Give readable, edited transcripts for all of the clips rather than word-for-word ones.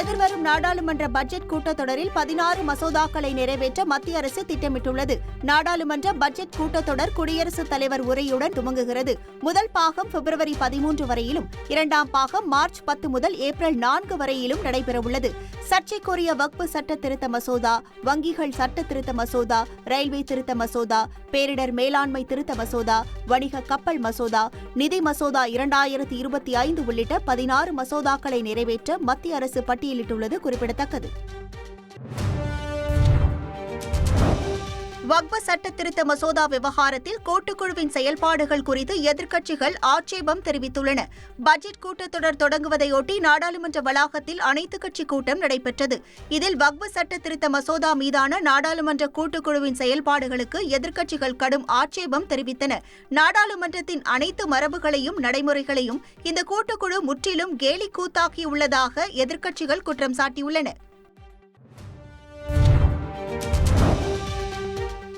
எதிர்வரும் நாடாளுமன்ற பட்ஜெட் கூட்டத்தொடரில் 16 மசோதாக்களை நிறைவேற்ற மத்திய அரசு திட்டமிட்டுள்ளது. நாடாளுமன்ற பட்ஜெட் கூட்டத்தொடர் குடியரசுத் தலைவர் உரையுடன் துவங்குகிறது. முதல் பாகம் பிப்ரவரி 13 வரையிலும், இரண்டாம் பாகம் மார்ச் 10 முதல் ஏப்ரல் 4 வரையிலும் நடைபெறவுள்ளது. சர்ச்சைக்குரிய வக்ஃப் சட்ட திருத்த மசோதா, வங்கிகள் சட்ட திருத்த மசோதா, ரயில்வே திருத்த மசோதா, பேரிடர் மேலாண்மை திருத்த மசோதா, வணிக கப்பல் மசோதா, நிதி மசோதா 2025 உள்ளிட்ட 16 மசோதாக்களை நிறைவேற்ற மத்திய அரசு பட்டியலிட்டுள்ளது குறிப்பிடத்தக்கது. வக்ஃப் சட்ட திருத்த மசோதா விவகாரத்தில் கூட்டுக்குழுவின் செயல்பாடுகள் குறித்து எதிர்க்கட்சிகள் ஆட்சேபம் தெரிவித்துள்ளன. பட்ஜெட் கூட்டத்தொடர் தொடங்குவதையொட்டி நாடாளுமன்ற வளாகத்தில் அனைத்துக் கட்சி கூட்டம் நடைபெற்றது. இதில் வக்ஃப் சட்ட திருத்த மசோதா மீதான நாடாளுமன்ற கூட்டுக்குழுவின் செயல்பாடுகளுக்கு எதிர்க்கட்சிகள் கடும் ஆட்சேபம் தெரிவித்தன. நாடாளுமன்றத்தின் அனைத்து மரபுகளையும் நடைமுறைகளையும் இந்த கூட்டுக்குழு முற்றிலும் கேலி கூத்தாக்கியுள்ளதாக எதிர்க்கட்சிகள் குற்றம் சாட்டியுள்ளன.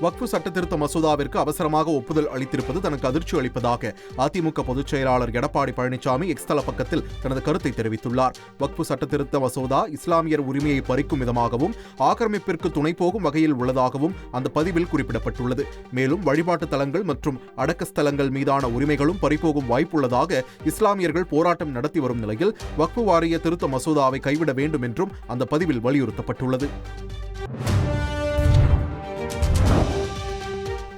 வக்ஃப் சட்ட திருத்த மசோதாவிற்கு அவசரமாக ஒப்புதல் அளித்திருப்பது தனக்கு அதிர்ச்சி அளிப்பதாக அதிமுக பொதுச் செயலாளர் எடப்பாடி பழனிசாமி எக்ஸ் தள பக்கத்தில் தனது கருத்தை தெரிவித்துள்ளார். வக்ஃப் சட்ட திருத்த மசோதா இஸ்லாமியர் உரிமையை பறிக்கும் விதமாகவும் ஆக்கிரமிப்பிற்கு துணை போகும் வகையில் உள்ளதாகவும் அந்த பதிவில் குறிப்பிடப்பட்டுள்ளது. மேலும் வழிபாட்டு தலங்கள் மற்றும் அடக்க ஸ்தலங்கள் மீதான உரிமைகளும் பறிபோகும் வாய்ப்புள்ளதாக இஸ்லாமியர்கள் போராட்டம் நடத்தி வரும் நிலையில் வக்ஃப் வாரிய திருத்த மசோதாவை கைவிட வேண்டும் என்றும் அந்த பதிவில் வலியுறுத்தப்பட்டுள்ளது.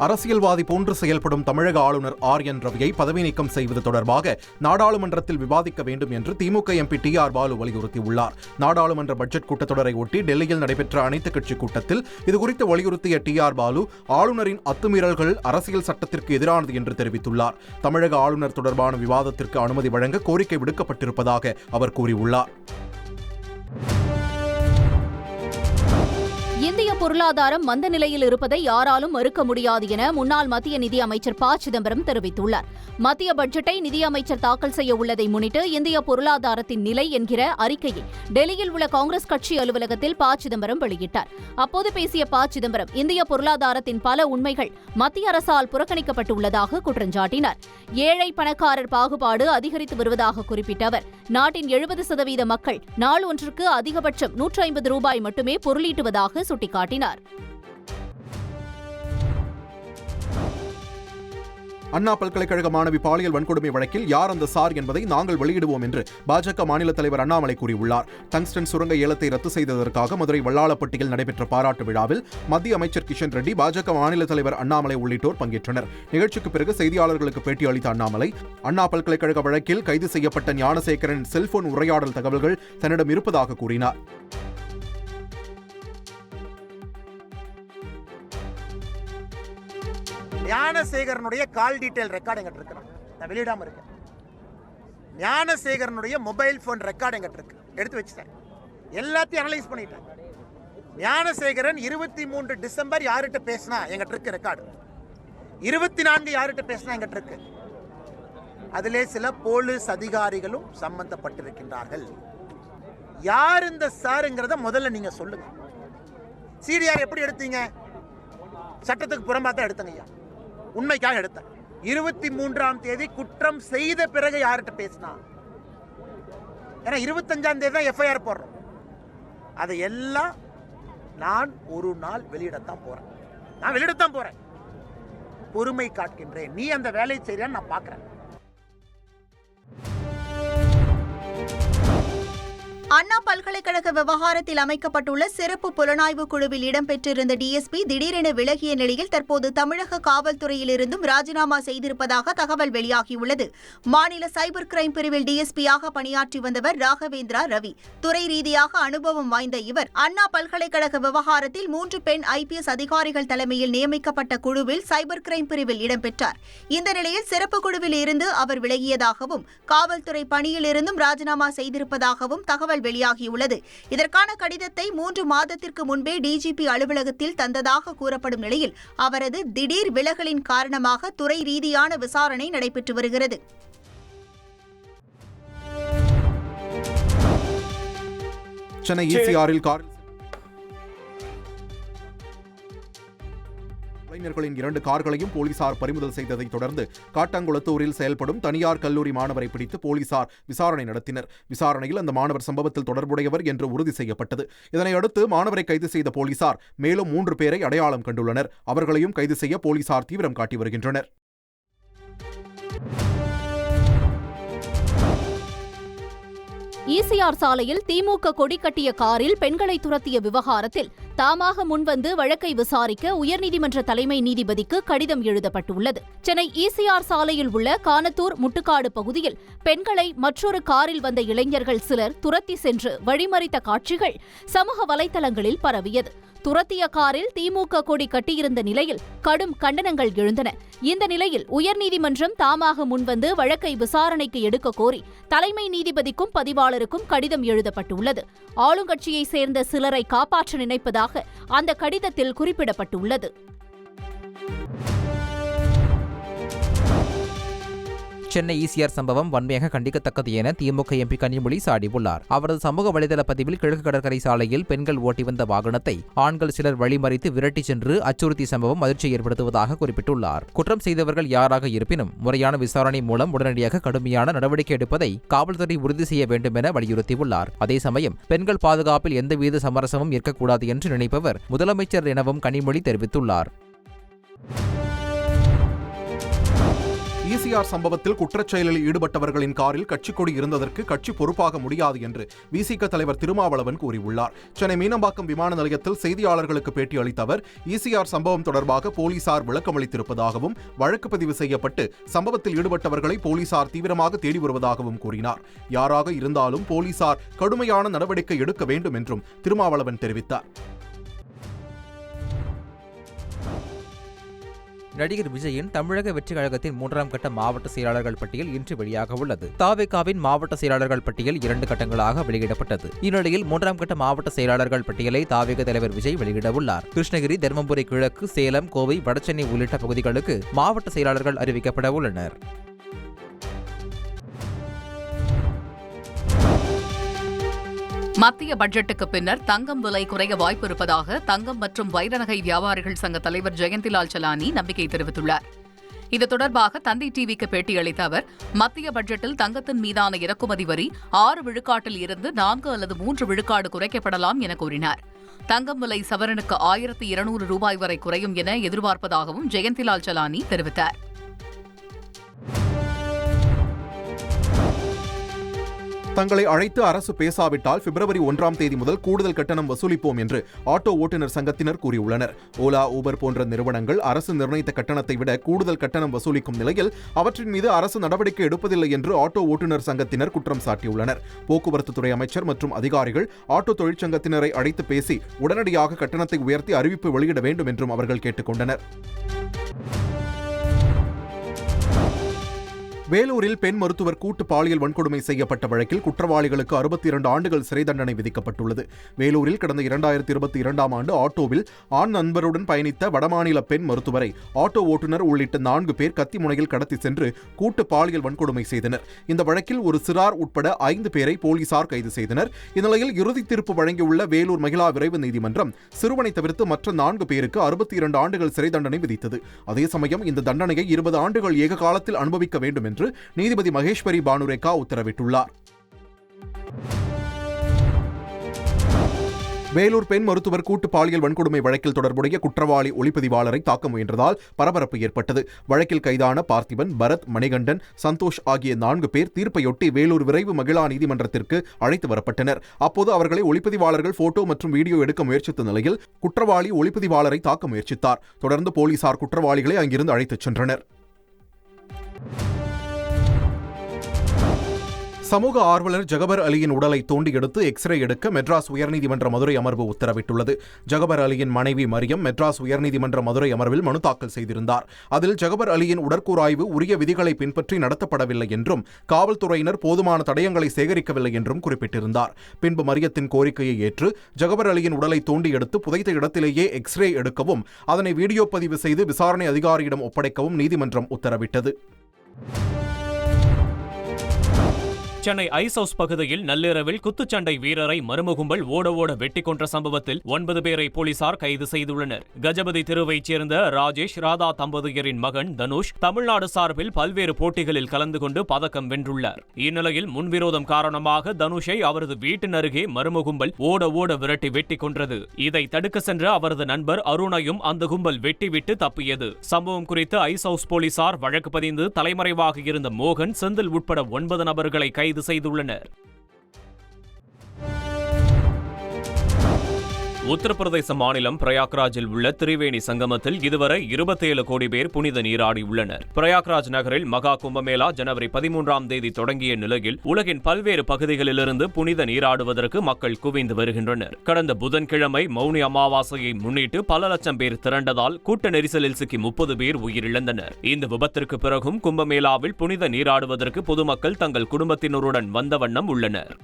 அரசியல்வாதி போன்று செயல்படும் தமிழக ஆளுநர் RN ரவியை பதவி நீக்கம் செய்வது தொடர்பாக நாடாளுமன்றத்தில் விவாதிக்க வேண்டும் என்று திமுக MP TR பாலு வலியுறுத்தியுள்ளார். நாடாளுமன்ற பட்ஜெட் கூட்டத்தொடரை ஒட்டி டெல்லியில் நடைபெற்ற அனைத்துக் கட்சி கூட்டத்தில் இதுகுறித்து வலியுறுத்திய TR பாலு ஆளுநரின் அத்துமீறல்கள் அரசியல் சட்டத்திற்கு எதிரானது என்று தெரிவித்துள்ளார். தமிழக ஆளுநர் தொடர்பான விவாதத்திற்கு அனுமதி வழங்க கோரிக்கை விடுக்கப்பட்டிருப்பதாக அவர் கூறியுள்ளார். இந்திய பொருளாதாரம் மந்த நிலையில் இருப்பதை யாராலும் மறுக்க முடியாது என முன்னாள் மத்திய நிதி அமைச்சர் ப. சிதம்பரம் தெரிவித்துள்ளார். மத்திய பட்ஜெட்டை நிதியமைச்சர் தாக்கல் செய்ய உள்ளதை முன்னிட்டு இந்திய பொருளாதாரத்தின் நிலை என்கிற அறிக்கையை டெல்லியில் உள்ள காங்கிரஸ் கட்சி அலுவலகத்தில் ப. சிதம்பரம் வெளியிட்டார். அப்போது பேசிய ப. சிதம்பரம் இந்திய பொருளாதாரத்தின் பல உண்மைகள் மத்திய அரசால் புறக்கணிக்கப்பட்டுள்ளதாக குற்றஞ்சாட்டினார். ஏழை பணக்காரர் பாகுபாடு அதிகரித்து வருவதாக குறிப்பிட்ட அவர், நாட்டின் 70% மக்கள் நாள் ஒன்றுக்கு அதிகபட்சம் ₹150 மட்டுமே பொருளீட்டுவதாக சுட்டிக்காட்டினார். அண்ணா பல்கலைக்கழக மாணவி பாலியல் வன்கொடுமை வழக்கில் யார் அந்த சார் என்பதை நாங்கள் வெளியிடுவோம் என்று பாஜக மாநில தலைவர் அண்ணாமலை கூறியுள்ளார். டங்ஸ்டன் சுரங்க ஏலத்தை ரத்து செய்ததற்காக மதுரை வல்லாளப்பட்டியில் நடைபெற்ற பாராட்டு விழாவில் மத்திய அமைச்சர் கிஷன் ரெட்டி, பாஜக மாநில தலைவர் அண்ணாமலை உள்ளிட்டோர் பங்கேற்றனர். நிகழ்ச்சிக்கு பிறகு செய்தியாளர்களுக்கு பேட்டி அளித்த அண்ணாமலை, அண்ணா பல்கலைக்கழக வழக்கில் கைது செய்யப்பட்ட ஞானசேகரன் செல்போன் உரையாடல் தகவல்கள் தன்னிடம் இருப்பதாக கூறினார். ஞானசேகரனுடைய கால் டீடைல் ரெக்கார்டு எங்கிட்ட இருக்கு, நான் வெளியிடாம இருக்கேன். ஞானசேகரனுடைய மொபைல் போன் ரெக்கார்டு எங்கிட்ட இருக்கு, எடுத்து வச்சுட்டேன். எல்லாத்தையும் அனலைஸ் பண்ணிட்டேன். ஞானசேகரன் 23 டிசம்பர் யார்கிட்ட பேசினா எங்கிட்ட இருக்கு ரெக்கார்டு, 24 யார்கிட்ட பேசினா எங்கிட்ட இருக்கு. அதிலே சில போலீஸ் அதிகாரிகளும் சம்பந்தப்பட்டிருக்கின்றார்கள். யார் இந்த சாருங்கிறத முதல்ல நீங்க சொல்லுங்க. CDR எப்படி எடுத்தீங்க? சட்டத்துக்கு புறம்பா தான் எடுத்தங்க ஐயா, உண்மைக்காக எடுத்தேன். 23ஆம் தேதி குற்றம் செய்த பிறகு யார்கிட்ட பேசினா, ஏன்னா 25ஆம் தேதி தான் FIR போடுறோம். அதையெல்லாம் நான் ஒரு நாள் வெளியிடத்தான் போறேன். பொறுமை காட்கின்றேன். நீ அந்த வேலையை செய்யறான்னு நான் பார்க்கிறேன். அண்ணா பல்கலைக்கழக விவகாரத்தில் அமைக்கப்பட்டுள்ள சிறப்பு புலனாய்வு குழுவில் இடம்பெற்றிருந்த DSP திடீரென விலகிய நிலையில் தற்போது தமிழக காவல்துறையிலிருந்தும் ராஜினாமா செய்திருப்பதாக தகவல் வெளியாகியுள்ளது. மாநில சைபர் கிரைம் பிரிவில் DSP-யாக பணியாற்றி வந்தவர் ராகவேந்திரா ரவி. துறை ரீதியாக அனுபவம் வாய்ந்த இவர் அண்ணா பல்கலைக்கழக விவகாரத்தில் 3 பெண் IPS அதிகாரிகள் தலைமையில் நியமிக்கப்பட்ட குழுவில் சைபர் கிரைம் பிரிவில் இடம்பெற்றார். இந்த நிலையில் சிறப்பு குழுவில் இருந்து அவர் விலகியதாகவும் காவல்துறை பணியிலிருந்தும் ராஜினாமா செய்திருப்பதாகவும் தகவல் வெளியாகியுள்ளது. இதற்கான கடிதத்தை 3 மாதத்திற்கு முன்பே DGP அலுவலகத்தில் தந்ததாக கூறப்படும் நிலையில் அவரது திடீர் விலகலின் காரணமாக துறை ரீதியான விசாரணை நடைபெற்று வருகிறது. சென்னை ECRல் காரில் இளைஞர்களின் 2 கார்களையும் போலீசார் பறிமுதல் செய்ததைத் தொடர்ந்து காட்டாங்குளத்தூரில் செயல்படும் தனியார் கல்லூரி மாணவரை பிடித்து போலீசார் விசாரணை நடத்தினர். விசாரணையில் அந்த மாணவர் சம்பவத்தில் தொடர்புடையவர் என்று உறுதி செய்யப்பட்டது. இதனையடுத்து மாணவரை கைது செய்த போலீசார் மேலும் 3 பேரை அடையாளம் கண்டுள்ளனர். அவர்களையும் கைது செய்ய போலீசார் தீவிரம் காட்டி வருகின்றனர். ஈசிஆர் சாலையில் திமுக கொடி கட்டிய காரில் பெண்களை துரத்திய விவகாரத்தில் தாமாக முன்வந்து வழக்கை விசாரிக்க உயர்நீதிமன்ற தலைமை நீதிபதிக்கு கடிதம் எழுதப்பட்டுள்ளது. சென்னை ஈசிஆர் சாலையில் உள்ள கானத்தூர் முட்டுக்காடு பகுதியில் பெண்களை மற்றொரு காரில் வந்த இளைஞர்கள் சிலர் துரத்தி சென்று வழிமறித்த காட்சிகள் சமூக வலைதளங்களில் பரவியது. துரத்திய காரில் திமுக கொடி கட்டியிருந்த நிலையில் கடும் கண்டனங்கள் எழுந்தன. இந்த நிலையில் உயர்நீதிமன்றம் தாமாக முன்வந்து வழக்கை விசாரணைக்கு எடுக்க கோரி தலைமை நீதிபதிக்கும் பதிவாளருக்கும் கடிதம் எழுதப்பட்டுள்ளது. ஆளுங்கட்சியை சேர்ந்த சிலரை காப்பாற்ற நினைப்பதாக அந்த கடிதத்தில் குறிப்பிடப்பட்டுள்ளது. சென்னை ஈசிஆர் சம்பவம் வன்மையாக கண்டிக்கத்தக்கது என திமுக எம்பி கனிமொழி சாடியுள்ளார். அவரது சமூக வலைதள பதிவில் கிழக்கு கடற்கரை சாலையில் பெண்கள் ஓட்டி வந்த வாகனத்தை ஆண்கள் சிலர் வழிமறித்து விரட்டிச் சென்று அச்சுறுத்திய சம்பவம் அதிர்ச்சி ஏற்படுத்துவதாக குறிப்பிட்டுள்ளார். குற்றம் செய்தவர்கள் யாராக இருப்பினும் முறையான விசாரணை மூலம் உடனடியாக கடுமையான நடவடிக்கை எடுப்பதை காவல்துறை உறுதி செய்ய வேண்டும் என வலியுறுத்தியுள்ளார். அதே சமயம் பெண்கள் பாதுகாப்பில் எந்தவித சமரசமும் இருக்கக்கூடாது என்று நினைப்பவர் முதலமைச்சர் எனவும் கனிமொழி தெரிவித்துள்ளார். ஈசிஆர் சம்பவத்தில் குற்றச்செயலில் ஈடுபட்டவர்களின் காரில் கட்சிக் கொடி இருந்ததற்கு கட்சி பொறுப்பாக முடியாது என்று விசிக தலைவர் திருமாவளவன் கூறியுள்ளார். சென்னை மீனம்பாக்கம் விமான நிலையத்தில் செய்தியாளர்களுக்கு பேட்டி அளித்த அவர் ஈசிஆர் சம்பவம் தொடர்பாக போலீசார் விளக்கமளித்திருப்பதாகவும் வழக்கு பதிவு செய்யப்பட்டு சம்பவத்தில் ஈடுபட்டவர்களை போலீசார் தீவிரமாக தேடி வருவதாகவும் கூறினார். யாராக இருந்தாலும் போலீசார் கடுமையான நடவடிக்கை எடுக்க வேண்டும் என்றும் திருமாவளவன் தெரிவித்தார். நடிகர் விஜயின் தமிழக வெற்றிக் கழகத்தின் 3ஆம் கட்ட மாவட்ட செயலாளர்கள் பட்டியல் இன்று வெளியாக உள்ளது. தாவேகாவின் மாவட்ட செயலாளர்கள் பட்டியல் 2 கட்டங்களாக வெளியிடப்பட்டது. இந்நிலையில் 3ஆம் கட்ட மாவட்ட செயலாளர்கள் பட்டியலை தாவேக தலைவர் விஜய் வெளியிட உள்ளார். கிருஷ்ணகிரி, தர்மபுரி கிழக்கு, சேலம், கோவை, வடசென்னை உள்ளிட்ட பகுதிகளுக்கு மாவட்ட செயலாளர்கள் அறிவிக்கப்பட உள்ளனர். மத்திய பட்ஜெட்டுக்கு பின்னர் தங்கம் விலை குறைய வாய்ப்பு இருப்பதாக தங்கம் மற்றும் வைர நகை வியாபாரிகள் சங்க தலைவர் ஜெயந்திலால் சலானி நம்பிக்கை தெரிவித்துள்ளார். இது தொடர்பாக தந்தி டிவிக்கு பேட்டியளித்த அவர், மத்திய பட்ஜெட்டில் தங்கத்தின் மீதான இறக்குமதி வரி 6 விழுக்காட்டில் இருந்து 4 அல்லது 3 விழுக்காடு குறைக்கப்படலாம் என கூறினார். தங்கம் விலை சவரனுக்கு 1200 ரூபாய் வரை குறையும் என எதிர்பார்ப்பதாகவும் ஜெயந்திலால் சலானி தெரிவித்தார். தங்களை அழைத்து அரசு பேசாவிட்டால் பிப்ரவரி 1ஆம் தேதி முதல் கூடுதல் கட்டணம் வசூலிப்போம் என்று ஆட்டோ ஓட்டுநர் சங்கத்தினர் கூறியுள்ளனர். ஓலா, ஊபர் போன்ற நிறுவனங்கள் அரசு நிர்ணயித்த கட்டணத்தை விட கூடுதல் கட்டணம் வசூலிக்கும் நிலையில் அவற்றின் மீது அரசு நடவடிக்கை எடுப்பதில்லை என்று ஆட்டோ ஓட்டுநர் சங்கத்தினர் குற்றம் சாட்டியுள்ளனர். போக்குவரத்து துறை அமைச்சர் மற்றும் அதிகாரிகள் ஆட்டோ தொழிற்சங்கத்தினரை அழைத்து பேசி உடனடியாக கட்டணத்தை உயர்த்தி அறிவிப்பு வெளியிட வேண்டும் என்றும் அவர்கள் கேட்டுக் கொண்டனர். வேலூரில் பெண் மருத்துவர் கூட்டு பாலியல் வன்கொடுமை செய்யப்பட்ட வழக்கில் குற்றவாளிகளுக்கு 62 ஆண்டுகள் சிறை தண்டனை விதிக்கப்பட்டுள்ளது. வேலூரில் கடந்த 2022ஆம் ஆண்டு ஆட்டோவில் ஆண் நண்பருடன் பயணித்த வடமாநில பெண் மருத்துவரை ஆட்டோ ஓட்டுநர் உள்ளிட்ட 4 பேர் கத்தி முனையில் கடத்தி சென்று கூட்டு பாலியல் வன்கொடுமை செய்தனர். இந்த வழக்கில் ஒரு சிறார் உட்பட 5 பேரை போலீசார் கைது செய்தனர். இந்நிலையில் இறுதி தீர்ப்பு வழங்கியுள்ள வேலூர் மகிழா விரைவு நீதிமன்றம் சிறுவனை தவிர்த்து மற்ற 4 பேருக்கு 62 ஆண்டுகள் சிறை தண்டனை விதித்தது. அதே சமயம் இந்த தண்டனையை 20 ஆண்டுகள் ஏக காலத்தில் அனுபவிக்க வேண்டும் என்று நீதிபதி மகேஸ்வரி பானுரேகா உத்தரவிட்டுள்ளார். வேலூர் பெண் மருத்துவர் கூட்டு பாலியல் வன்கொடுமை வழக்கில் தொடர்புடைய குற்றவாளி ஒளிப்பதிவாளரை தாக்க முயன்றதால் பரபரப்பு ஏற்பட்டது. வழக்கில் கைதான பார்த்திபன், பரத், மணிகண்டன், சந்தோஷ் ஆகிய 4 பேர் தீர்ப்பையொட்டி வேலூர் விரைவு மகிழா நீதிமன்றத்திற்கு அழைத்து வரப்பட்டனர். அப்போது அவர்களை ஒளிப்பதிவாளர்கள் போட்டோ மற்றும் வீடியோ எடுக்க முயற்சித்த நிலையில் குற்றவாளி ஒளிப்பதிவாளரை தாக்க முயற்சித்தார். தொடர்ந்து போலீசார் குற்றவாளிகளை அங்கிருந்து அழைத்துச் சென்றனர். சமூக ஆர்வலர் ஜகபர் அலியின் உடலை தோண்டி எடுத்து எக்ஸ்ரே எடுக்க மெட்ராஸ் உயர்நீதிமன்ற மதுரை அமர்வு உத்தரவிட்டுள்ளது. ஜகபர் அலியின் மனைவி மரியம் மெட்ராஸ் உயர்நீதிமன்ற மதுரை அமர்வில் மனு தாக்கல் செய்திருந்தார். அதில் ஜகபர் அலியின் உடற்கூறாய்வு உரிய விதிகளை பின்பற்றி நடத்தப்படவில்லை என்றும் காவல்துறையினர் போதுமான தடயங்களை சேகரிக்கவில்லை என்றும் குறிப்பிட்டிருந்தார். பின்பு மரியத்தின் கோரிக்கையை ஏற்று ஜகபர் அலியின் உடலை தோண்டி எடுத்து புதைத்த இடத்திலேயே எக்ஸ்ரே எடுக்கவும் அதனை வீடியோ பதிவு செய்து விசாரணை அதிகாரியிடம் ஒப்படைக்கவும் நீதிமன்றம் உத்தரவிட்டது. சென்னை ஐஸ் ஹவுஸ் பகுதியில் நள்ளிரவில் குத்துச்சண்டை வீரரை மர்ம கும்பல் ஓட வெட்டி கொன்ற சம்பவத்தில் 9 பேரை போலீசார் கைது செய்துள்ளனர். கஜபதி தெருவைச் சேர்ந்த ராஜேஷ் ராதா தம்பதியரின் மகன் தனுஷ் தமிழ்நாடு சார்பில் பல்வேறு போட்டிகளில் கலந்து கொண்டு பதக்கம் வென்றுள்ளார். இந்நிலையில் முன்விரோதம் காரணமாக தனுஷை அவரது வீட்டின் அருகே மர்ம கும்பல் ஓட விரட்டி வெட்டி கொன்றது. இதை தடுக்க சென்ற அவரது நண்பர் அருணையும் அந்த கும்பல் வெட்டிவிட்டு தப்பியது. சம்பவம் குறித்து ஐஸ் ஹவுஸ் போலீசார் வழக்கு பதிந்து தலைமறைவாக இருந்த மோகன், செந்தில் உட்பட 9 நபர்களை கைது செய்துள்ளனர். உத்தரப்பிரதேச மாநிலம் பிரயாக்ராஜில் உள்ள திரிவேணி சங்கமத்தில் இதுவரை 27 கோடி பேர் புனித நீராடியுள்ளனர். பிரயாக்ராஜ் நகரில் மகா கும்பமேளா ஜனவரி 13ஆம் தேதி தொடங்கிய நிலையில் உலகின் பல்வேறு பகுதிகளிலிருந்து புனித நீராடுவதற்கு மக்கள் குவிந்து வருகின்றனர். கடந்த புதன்கிழமை மௌனி அமாவாசையை முன்னிட்டு பல லட்சம் பேர் திரண்டதால் கூட்ட நெரிசலில் சிக்கி 30 பேர் உயிரிழந்தனர். இந்த விபத்திற்கு பிறகும் கும்பமேளாவில் புனித நீராடுவதற்கு பொதுமக்கள் தங்கள் குடும்பத்தினருடன் வந்த வண்ணம் உள்ளனர்.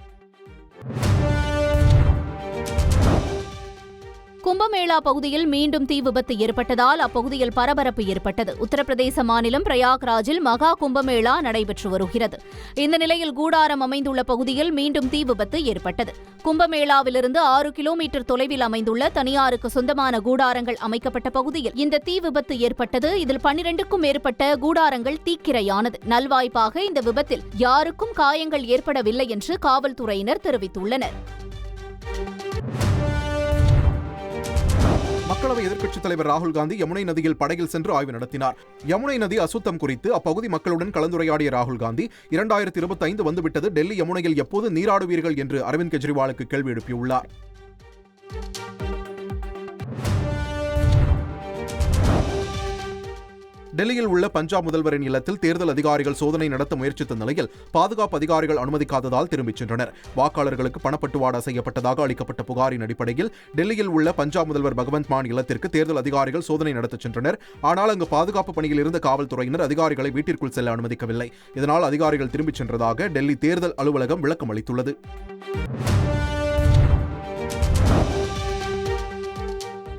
கும்பமேளா பகுதியில் மீண்டும் தீ விபத்து ஏற்பட்டதால் அப்பகுதியில் பரபரப்பு ஏற்பட்டது. உத்தரப்பிரதேச மாநிலம் பிரயாக்ராஜில் மகா கும்பமேளா நடைபெற்று வருகிறது. இந்த நிலையில் கூடாரம் அமைந்துள்ள பகுதியில் மீண்டும் தீ விபத்து ஏற்பட்டது. கும்பமேளாவிலிருந்து 6 கிலோமீட்டர் தொலைவில் அமைந்துள்ள தனியாருக்கு சொந்தமான கூடாரங்கள் அமைக்கப்பட்ட பகுதியில் இந்த தீ விபத்து ஏற்பட்டது. இதில் 12க்கும் மேற்பட்ட கூடாரங்கள் தீக்கிரையானது. நல்வாய்ப்பாக இந்த விபத்தில் யாருக்கும் காயங்கள் ஏற்படவில்லை என்று காவல்துறையினர் தெரிவித்துள்ளனர். மக்களவை எதிர்க்கட்சித் தலைவர் ராகுல் காந்தி யமுனை நதியில் படகில் சென்று ஆய்வு நடத்தினார். யமுனை நதி அசுத்தம் குறித்து அப்பகுதி மக்களுடன் கலந்துரையாடிய ராகுல் காந்தி 2025 வந்துவிட்டது, டெல்லி யமுனையில் எப்போது நீராடுவீர்கள் என்று அரவிந்த் கெஜ்ரிவாலுக்கு கேள்வி எழுப்பியுள்ளார். டெல்லியில் உள்ள பஞ்சாப் முதல்வரின் இல்லத்தில் தேர்தல் அதிகாரிகள் சோதனை நடத்த முயற்சித்த நிலையில் பாதுகாப்பு அதிகாரிகள் அனுமதிக்காததால் திரும்பிச் சென்றனர். வாக்காளர்களுக்கு பணப்பட்டுவாடா செய்யப்பட்டதாக அளிக்கப்பட்ட புகாரின் அடிப்படையில் டெல்லியில் உள்ள பஞ்சாப் முதல்வர் பகவந்த் மான் இல்லத்திற்கு தேர்தல் அதிகாரிகள் சோதனை நடத்தச் சென்றனர். ஆனால் அங்கு பாதுகாப்பு பணியில் இருந்த காவல்துறையினர் அதிகாரிகளை வீட்டிற்குள் செல்ல அனுமதிக்கவில்லை. இதனால் அதிகாரிகள் திரும்பிச் சென்றதாக டெல்லி தேர்தல் அலுவலகம் விளக்கம் அளித்துள்ளது.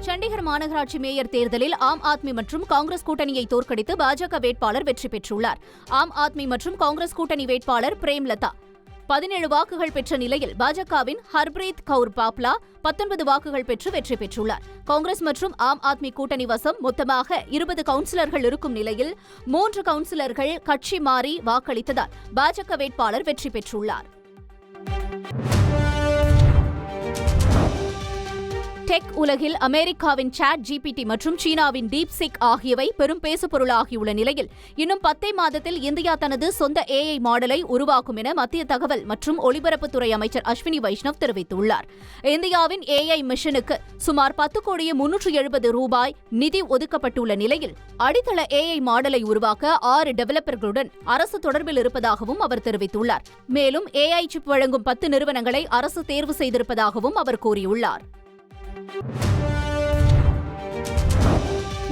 சண்டிகர் மாநகராட்சி மேயர் தேர்தலில் ஆம் ஆத்மி மற்றும் காங்கிரஸ் கூட்டணியை தோற்கடித்து பாஜக வேட்பாளர் வெற்றி பெற்றுள்ளார். ஆம் ஆத்மி மற்றும் காங்கிரஸ் கூட்டணி வேட்பாளர் பிரேம்லதா 17 வாக்குகள் பெற்ற நிலையில் பாஜகவின் ஹர்ப்ரீத் கவுர் பாப்லா 19 வாக்குகள் பெற்று வெற்றி பெற்றுள்ளார். காங்கிரஸ் மற்றும் ஆம் ஆத்மி கூட்டணி வசம் மொத்தமாக 20 கவுன்சிலர்கள் இருக்கும் நிலையில் 3 கவுன்சிலர்கள் கட்சி மாறி வாக்களித்ததால் பாஜக வேட்பாளர் வெற்றி பெற்றுள்ளார். டெக் உலகில் அமெரிக்காவின் சாட் ஜிபிடி மற்றும் சீனாவின் டீப்சிக் ஆகியவை பெரும் பேசுபொருளாகியுள்ள நிலையில் இன்னும் 10 மாதத்தில் இந்தியா தனது சொந்த AI மாடலை உருவாக்கும் என மத்திய தகவல் மற்றும் ஒலிபரப்புத்துறை அமைச்சர் அஸ்வினி வைஷ்ணவ் தெரிவித்துள்ளார். இந்தியாவின் AI மிஷனுக்கு சுமார் 10,370 ரூபாய் நிதி ஒதுக்கப்பட்டுள்ள நிலையில் அடித்தள AI மாடலை உருவாக்க 6 டெவலப்பர்களுடன் அரசு தொடர்பில் இருப்பதாகவும் அவர் தெரிவித்துள்ளார். மேலும் AI சிப் வழங்கும் 10 நிறுவனங்களை அரசு தேர்வு செய்திருப்பதாகவும் அவர் கூறியுள்ளார்.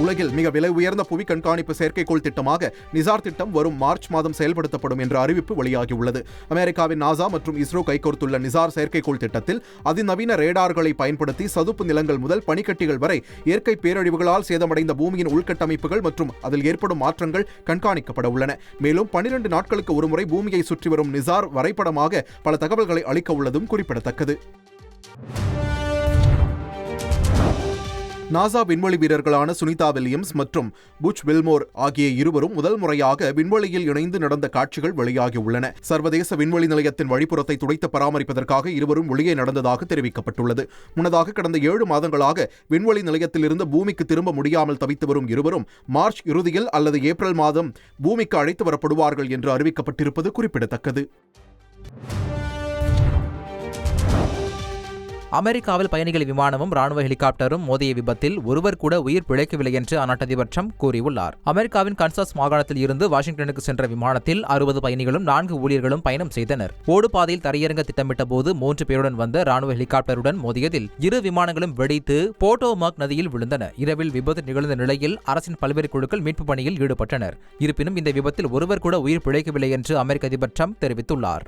உலகில் மிக விலை உயர்ந்த புவி கண்காணிப்பு செயற்கைக்கோள் திட்டமாக நிசார் திட்டம் வரும் மார்ச் மாதம் செயல்படுத்தப்படும் என்ற அறிவிப்பு வெளியாகியுள்ளது. அமெரிக்காவின் நாசா மற்றும் இஸ்ரோ கைகோர்த்துள்ள நிசார் செயற்கைக்கோள் திட்டத்தில் அதிநவீன ரேடார்களை பயன்படுத்தி சதுப்பு நிலங்கள் முதல் பனிக்கட்டிகள் வரை இயற்கை பேரழிவுகளால் சேதமடைந்த பூமியின் உள்கட்டமைப்புகள் மற்றும் அதில் ஏற்படும் மாற்றங்கள் கண்காணிக்கப்பட உள்ளன. மேலும் 12 நாட்களுக்கு ஒருமுறை பூமியை சுற்றி வரும் நிசார் வரைபடமாக பல தகவல்களை அளிக்க உள்ளதும் குறிப்பிடத்தக்கது. நாசா விண்வெளி வீரர்களான சுனிதா வில்லியம்ஸ் மற்றும் புச் வில்மோர் ஆகிய இருவரும் முதல் முறையாக விண்வெளியில் இணைந்து நடந்த காட்சிகள் வெளியாகியுள்ளன. சர்வதேச விண்வெளி நிலையத்தின் வழிப்புறத்தை துடைத்து பராமரிப்பதற்காக இருவரும் வெளியே நடந்ததாக தெரிவிக்கப்பட்டுள்ளது. முன்னதாக கடந்த 7 மாதங்களாக விண்வெளி நிலையத்திலிருந்து பூமிக்கு திரும்ப முடியாமல் தவித்து வரும் இருவரும் மார்ச் இறுதியில் அல்லது ஏப்ரல் மாதம் பூமிக்கு அழைத்து வரப்படுவார்கள் என்று அறிவிக்கப்பட்டிருப்பது குறிப்பிடத்தக்கது. அமெரிக்காவில் பயணிகள் விமானமும் ராணுவ ஹெலிகாப்டரும் மோதிய விபத்தில் ஒருவர் கூட உயிர் பிழைக்கவில்லை என்று அந்நாட்டு அதிபர் ட்ரம்ப் கூறியுள்ளார். அமெரிக்காவின் கன்சாஸ் மாகாணத்தில் இருந்து வாஷிங்டனுக்கு சென்ற விமானத்தில் 60 பயணிகளும் 4 ஊழியர்களும் பயணம் செய்தனர். ஓடுபாதையில் தரையிறங்க திட்டமிட்ட போது 3 பேருடன் வந்த ராணுவ ஹெலிகாப்டருடன் மோதியதில் 2 விமானங்களும் வெடித்து போட்டோமாக் நதியில் விழுந்தன. இரவில் விபத்து நிகழ்ந்த நிலையில் அரசின் பல்வேறு குழுக்கள் மீட்பு பணியில் ஈடுபட்டனர். இருப்பினும் இந்த விபத்தில் ஒருவர் கூட உயிர் பிழைக்கவில்லை என்று அமெரிக்க அதிபர் ட்ரம்ப் தெரிவித்துள்ளார்.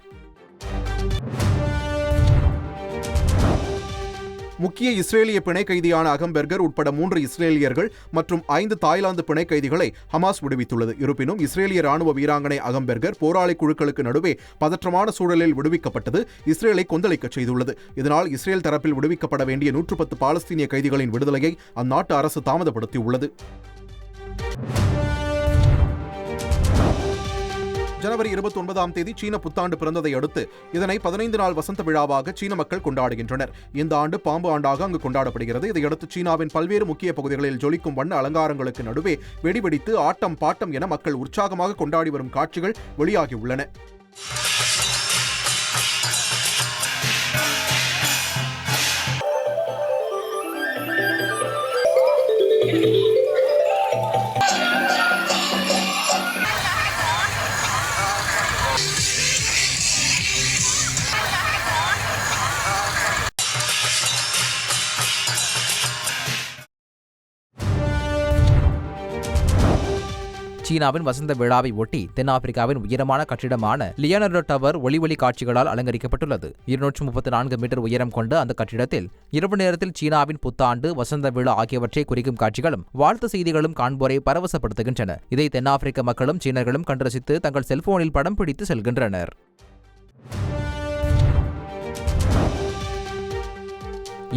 முக்கிய இஸ்ரேலிய பிணை கைதியான அகம்பெர்கர் உட்பட 3 இஸ்ரேலியர்கள் மற்றும் 5 தாய்லாந்து பிணை கைதிகளை ஹமாஸ் விடுவித்துள்ளது. இருப்பினும் இஸ்ரேலிய ராணுவ வீராங்கனை அகம்பெர்கர் போராளி குழுக்களுக்கு நடுவே பதற்றமான சூழலில் விடுவிக்கப்பட்டது இஸ்ரேலை கொந்தளிக்கச் செய்துள்ளது. இதனால் இஸ்ரேல் தரப்பில் விடுவிக்கப்பட வேண்டிய 110 பாலஸ்தீனிய கைதிகளின் விடுதலையை அந்நாட்டு அரசு தாமதப்படுத்தியுள்ளது. ஜனவரி 29ஆம் தேதி சீன புத்தாண்டு பிறந்ததை அடுத்து இதனை 15 நாள் வசந்த விழாவாக சீன மக்கள் கொண்டாடுகின்றனர். இந்த ஆண்டு பாம்பு ஆண்டாக அங்கு கொண்டாடப்படுகிறது. இதையடுத்து சீனாவின் பல்வேறு முக்கிய பகுதிகளில் ஜொலிக்கும் வண்ண அலங்காரங்களுக்கு நடுவே வெடிவெடித்து ஆட்டம் பாட்டம் என மக்கள் உற்சாகமாக கொண்டாடி வரும் காட்சிகள் வெளியாகியுள்ளன. சீனாவின் வசந்த விழாவை ஒட்டி தென்னாப்பிரிக்காவின் உயரமான கட்டிடமான லியோனார்டோ டவர் ஒளி காட்சிகளால் அலங்கரிக்கப்பட்டுள்ளது. 234 மீட்டர் உயரம் கொண்ட அந்த கட்டிடத்தில் இரவு நேரத்தில் சீனாவின் புத்தாண்டு, வசந்த விழா ஆகியவற்றை குறிக்கும் காட்சிகளும் வாழ்த்து செய்திகளும் காண்போரை பரவசப்படுத்துகின்றன. இதை தென்னாப்பிரிக்க மக்களும் சீனர்களும் கண்டு ரசித்து தங்கள் செல்போனில் படம் பிடித்து செல்கின்றனர்.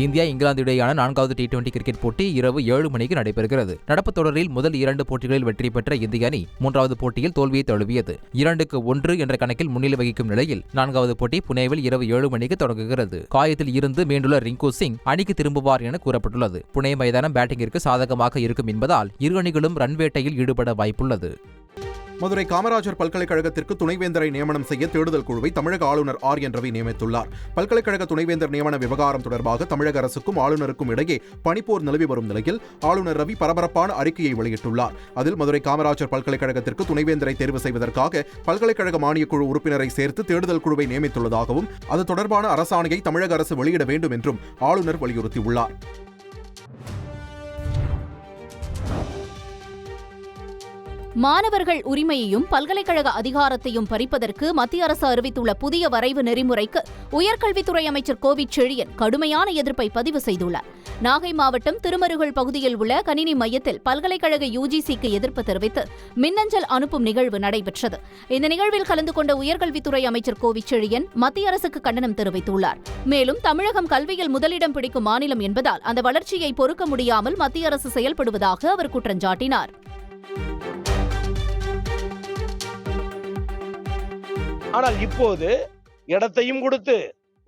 இந்தியா இங்கிலாந்து இடையேயான 4வது T20 கிரிக்கெட் போட்டி இரவு 7 மணிக்கு நடைபெறுகிறது. நடப்பு தொடரில் முதல் 2 போட்டிகளில் வெற்றி பெற்ற இந்திய அணி 3வது போட்டியில் தோல்வியை தழுவியது. 2-1 என்ற கணக்கில் முன்னிலை வகிக்கும் நிலையில் 4வது போட்டி புனேவில் இரவு 7 மணிக்கு தொடங்குகிறது. காயத்தில் இருந்து மீண்டுள்ள ரிங்கு சிங் அணிக்கு திரும்புவார் என கூறப்பட்டுள்ளது. புனே மைதானம் பேட்டிங்கிற்கு சாதகமாக இருக்கும் என்பதால் இரு அணிகளும் ரன் வேட்டையில் ஈடுபட வாய்ப்புள்ளது. மதுரை காமராஜர் பல்கலைக்கழகத்திற்கு துணைவேந்தரை நியமனம் செய்ய தேடுதல் குழுவை தமிழக ஆளுநர் RN ரவி நியமித்துள்ளார். பல்கலைக்கழக துணைவேந்தர் நியமன விவகாரம் தொடர்பாக தமிழக அரசுக்கும் ஆளுநருக்கும் இடையே பனிப்போர் நிலவி வரும் நிலையில் ஆளுநர் ரவி பரபரப்பான அறிக்கையை வெளியிட்டுள்ளார். அதில் மதுரை காமராஜர் பல்கலைக்கழகத்திற்கு துணைவேந்தரை தேர்வு செய்வதற்காக பல்கலைக்கழக மானியக்குழு உறுப்பினரை சேர்த்து தேடுதல் குழுவை நியமித்துள்ளதாகவும் அது தொடர்பான அரசாணையை தமிழக அரசு வெளியிட வேண்டும் என்றும் ஆளுநர் வலியுறுத்தியுள்ளார். மாணவர்கள் உரிமையையும் பல்கலைக்கழக அதிகாரத்தையும் பறிப்பதற்கு மத்திய அரசு அறிவித்துள்ள புதிய வரைவு நெறிமுறைக்கு உயர்கல்வித்துறை அமைச்சர் கோவிட் செழியன் கடுமையான எதிர்ப்பை பதிவு செய்துள்ளார். நாகை மாவட்டம் திருமருகல் பகுதியில் உள்ள கணினி மையத்தில் பல்கலைக்கழக UGCக்கு எதிர்ப்பு தெரிவித்து மின்னஞ்சல் அனுப்பும் நிகழ்வு நடைபெற்றது. இந்த நிகழ்வில் கலந்து கொண்ட உயர்கல்வித்துறை அமைச்சர் கோவிட் செழியன் மத்திய அரசுக்கு கண்டனம் தெரிவித்துள்ளார். மேலும் தமிழகம் கல்வியில் முதலிடம் பிடிக்கும் மாநிலம் என்பதால் அந்த வளர்ச்சியை பொறுக்க முடியாமல் மத்திய அரசு செயல்படுவதாக அவர் குற்றஞ்சாட்டினார். ஆனால் இப்போது இடத்தையும் கொடுத்து,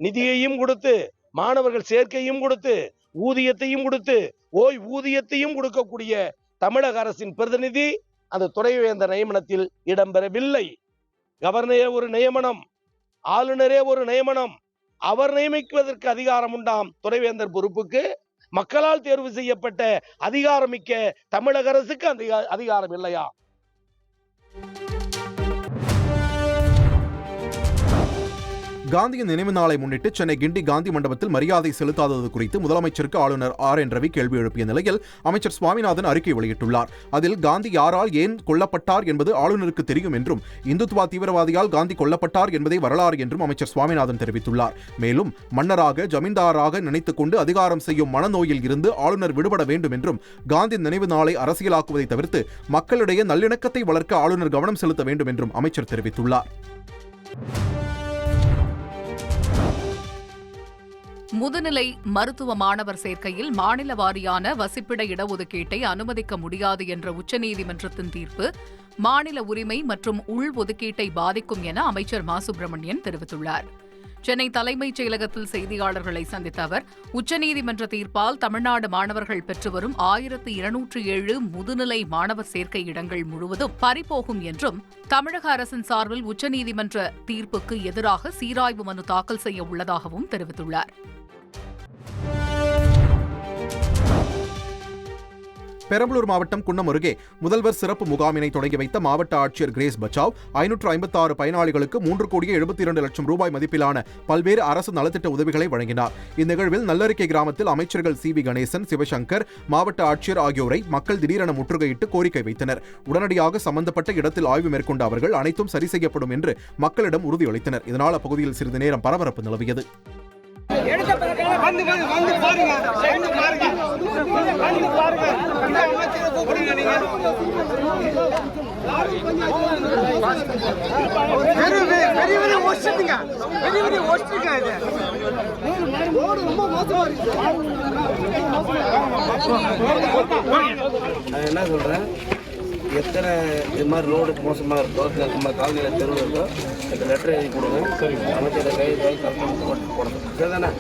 நிதியையும் கொடுத்து, மாணவர்கள் சேர்க்கையும் கொடுத்து, ஊதியத்தையும் கொடுத்து, ஊதியத்தையும் கொடுக்கக்கூடிய தமிழக அரசின் பிரதிநிதி அந்த துணைவேந்தர் நியமனத்தில் இடம்பெறவில்லை. கவர்னரே ஒரு நியமனம், ஆளுநரே ஒரு நியமனம். அவர் நியமிப்பதற்கு அதிகாரம் உண்டாம் துணைவேந்தர் பொறுப்புக்கு. மக்களால் தேர்வு செய்யப்பட்ட அதிகாரமிக்க தமிழக அரசுக்கு அந்த அதிகாரம் இல்லையா? காந்தியின் நினைவு நாளை முன்னிட்டு சென்னை கிண்டி காந்தி மண்டபத்தில் மரியாதை செலுத்தாதது குறித்து முதலமைச்சருக்கு ஆளுநர் RN ரவி கேள்வி எழுப்பிய நிலையில் அமைச்சர் சுவாமிநாதன் அறிக்கை வெளியிட்டுள்ளார். அதில் காந்தி யாரால் ஏன் கொல்லப்பட்டார் என்பது ஆளுநருக்கு தெரியும் என்றும் இந்துத்துவா தீவிரவாதியால் காந்தி கொல்லப்பட்டார் என்பதை வரலாறு என்றும் அமைச்சர் சுவாமிநாதன் தெரிவித்துள்ளார். மேலும் மன்னராக ஜமீன்தாராக நினைத்துக் கொண்டு அதிகாரம் செய்யும் மனநோயில் இருந்து ஆளுநர் விடுபட வேண்டும் என்றும் காந்தி நினைவு நாளை அரசியலாக்குவதை தவிர்த்து மக்களிடையே நல்லிணக்கத்தை வளர்க்க ஆளுநர் கவனம் செலுத்த வேண்டும் என்றும் அமைச்சர் தெரிவித்துள்ளார். முதுநிலை மருத்துவ மாணவர் சேர்க்கையில் மாநில வாரியான வசிப்பிட இடஒதுக்கீட்டை அனுமதிக்க முடியாது என்ற உச்சநீதிமன்றத்தின் தீர்ப்பு மாநில உரிமை மற்றும் உள்ஒதுக்கீட்டை பாதிக்கும் என அமைச்சர் மா சுப்பிரமணியன் தெரிவித்துள்ளார். சென்னை தலைமைச் செயலகத்தில் செய்தியாளர்களை சந்தித்த அவர், உச்சநீதிமன்ற தீர்ப்பால் தமிழ்நாடு மாணவர்கள் பெற்று வரும் 1207 முதுநிலை மாணவர் சேர்க்கை இடங்கள் முழுவதும் பறிபோகும் என்றும், தமிழக அரசின் சார்பில் உச்சநீதிமன்ற தீர்ப்புக்கு எதிராக சீராய்வு மனு தாக்கல் செய்ய உள்ளதாகவும் தெரிவித்துள்ளார். பெரம்பலூர் மாவட்டம் குன்னம் அருகே முதல்வர் சிறப்பு முகாமினை தொடங்கி வைத்த மாவட்ட ஆட்சியர் கிரேஸ் பச்சாவ் 556 பயனாளிகளுக்கு 3,72 லட்சம் ரூபாய் மதிப்பிலான பல்வேறு அரசு நலத்திட்ட உதவிகளை வழங்கினார். இந்நிகழ்வில் நல்லறிக்கை கிராமத்தில் அமைச்சர்கள் CV கணேசன், சிவசங்கர், மாவட்ட ஆட்சியர் ஆகியோரை மக்கள் திடீரென முற்றுகையிட்டு கோரிக்கை வைத்தனர். உடனடியாக சம்பந்தப்பட்ட இடத்தில் ஆய்வு மேற்கொண்ட அவர்கள் அனைத்தும் சரி செய்யப்படும் என்று மக்களிடம் உறுதியளித்தனர். இதனால் அப்பகுதியில் சிறிது நேரம் பரபரப்பு நிலவியது. என்ன சொல்றேன், எத்தனை இது மாதிரி ரோடு மோசமாக இருக்கோ, நம்ம காலனியில் தெருவு இருக்கோ, இந்த லெட்டர் எழுதி கொடுங்க. அமைச்சரை கை போடணும். சரிதானே?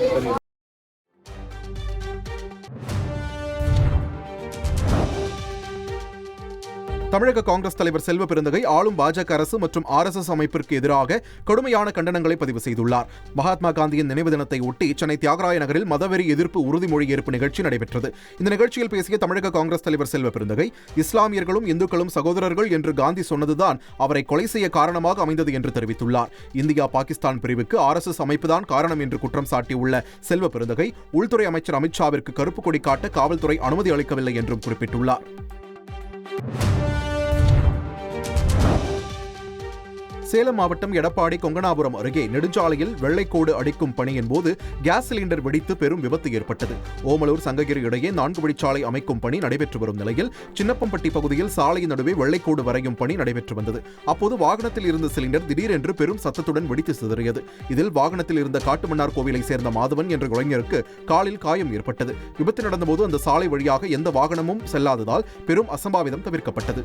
தமிழக காங்கிரஸ் தலைவர் செல்வ பெருந்தகை ஆளும் பாஜக அரசு மற்றும் RSS அமைப்பிற்கு எதிராக கடுமையான கண்டனங்களை பதிவு செய்துள்ளார். மகாத்மா காந்தியின் நினைவு தினத்தை ஒட்டி சென்னை தியாகராய நகரில் மதவெறி எதிர்ப்பு உறுதிமொழி ஏற்பு நிகழ்ச்சி நடைபெற்றது. இந்த நிகழ்ச்சியில் பேசிய தமிழக காங்கிரஸ் தலைவர் செல்வ பெருந்தகை, இஸ்லாமியர்களும் இந்துக்களும் சகோதரர்கள் என்று காந்தி சொன்னதுதான் அவரை கொலை செய்ய காரணமாக அமைந்தது என்று தெரிவித்துள்ளார். இந்தியா பாகிஸ்தான் பிரிவுக்கு RSS அமைப்புதான் காரணம் என்று குற்றம் சாட்டியுள்ள செல்வ பெருந்தகை, உள்துறை அமைச்சர் அமித்ஷாவிற்கு கருப்பு கொடி காட்ட காவல்துறை அனுமதி அளிக்கவில்லை என்றும் குறிப்பிட்டுள்ளார். சேலம் மாவட்டம் எடப்பாடி கொங்கனாபுரம் அருகே நெடுஞ்சாலையில் வெள்ளைக்கோடு அடிக்கும் பணியின் போது கேஸ் சிலிண்டர் வெடித்து பெரும் விபத்து ஏற்பட்டது. ஓமலூர் சங்ககிரி இடையே 4 வழிச்சாலை அமைக்கும் பணி நடைபெற்று வரும் நிலையில் சின்னப்பம்பட்டி பகுதியில் சாலையின் நடுவே வெள்ளைக்கோடு வரையும் பணி நடைபெற்று வந்தது. அப்போது வாகனத்தில் இருந்த சிலிண்டர் திடீரென்று பெரும் சத்தத்துடன் வெடித்து சிதறியது. இதில் வாகனத்தில் இருந்த காட்டுமன்னார் கோவிலை சேர்ந்த மாதவன் என்ற இளைஞருக்கு காலில் காயம் ஏற்பட்டது. விபத்து நடந்தபோது அந்த சாலை வழியாக எந்த வாகனமும் செல்லாததால் பெரும் அசம்பாவிதம் தவிர்க்கப்பட்டது.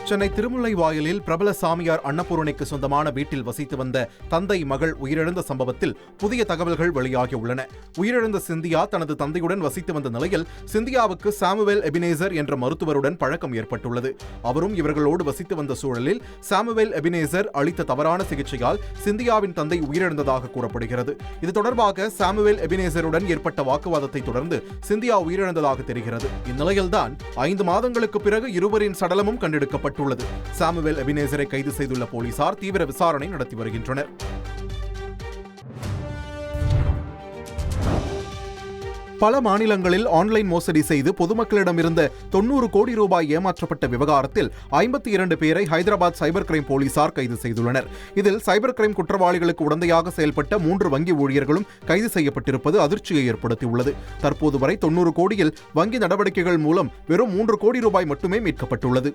சென்னை திருமுல்லைவாயலில் பிரபல சாமியார் அன்னபூரணிக்கு சொந்தமான வீட்டில் வசித்து வந்த தந்தை மகள் உயிரிழந்த சம்பவத்தில் புதிய தகவல்கள் வெளியாகியுள்ளன. உயிரிழந்த சிந்தியா தனது தந்தையுடன் வசித்து வந்த நிலையில் சிந்தியாவுக்கு சாமுவேல் எபினேசர் என்ற மருத்துவருடன் பழக்கம் ஏற்பட்டுள்ளது. அவரும் இவர்களோடு வசித்து வந்த சூழலில் சாமுவேல் எபினேசர் அளித்த தவறான சிகிச்சையால் சிந்தியாவின் தந்தை உயிரிழந்ததாக கூறப்படுகிறது. இது தொடர்பாக சாமுவேல் எபினேசருடன் ஏற்பட்ட வாக்குவாதத்தை தொடர்ந்து சிந்தியா உயிரிழந்ததாக தெரிகிறது. இந்நிலையில்தான் 5 மாதங்களுக்கு பிறகு இருவரின் சடலமும் கண்டெடுக்கப்பட்டது. சாமுவேல் எபினேசரை கைது செய்துள்ள போலீசார் தீவிர விசாரணை நடத்தி வருகின்றனர். பல மாநிலங்களில் ஆன்லைன் மோசடி செய்து பொதுமக்களிடமிருந்த 90 கோடி ரூபாய் ஏமாற்றப்பட்ட விவகாரத்தில் 52 பேரை ஹைதராபாத் சைபர் கிரைம் போலீசார் கைது செய்துள்ளனர். இதில் சைபர் கிரைம் குற்றவாளிகளுக்கு உடந்தையாக செயல்பட்ட 3 வங்கி ஊழியர்களும் கைது செய்யப்பட்டிருப்பது அதிர்ச்சியை ஏற்படுத்தியுள்ளது. தற்போது வரை 90 கோடியில் வங்கி நடவடிக்கைகள் மூலம் வெறும் 3 கோடி ரூபாய் மட்டுமே மீட்கப்பட்டுள்ளது.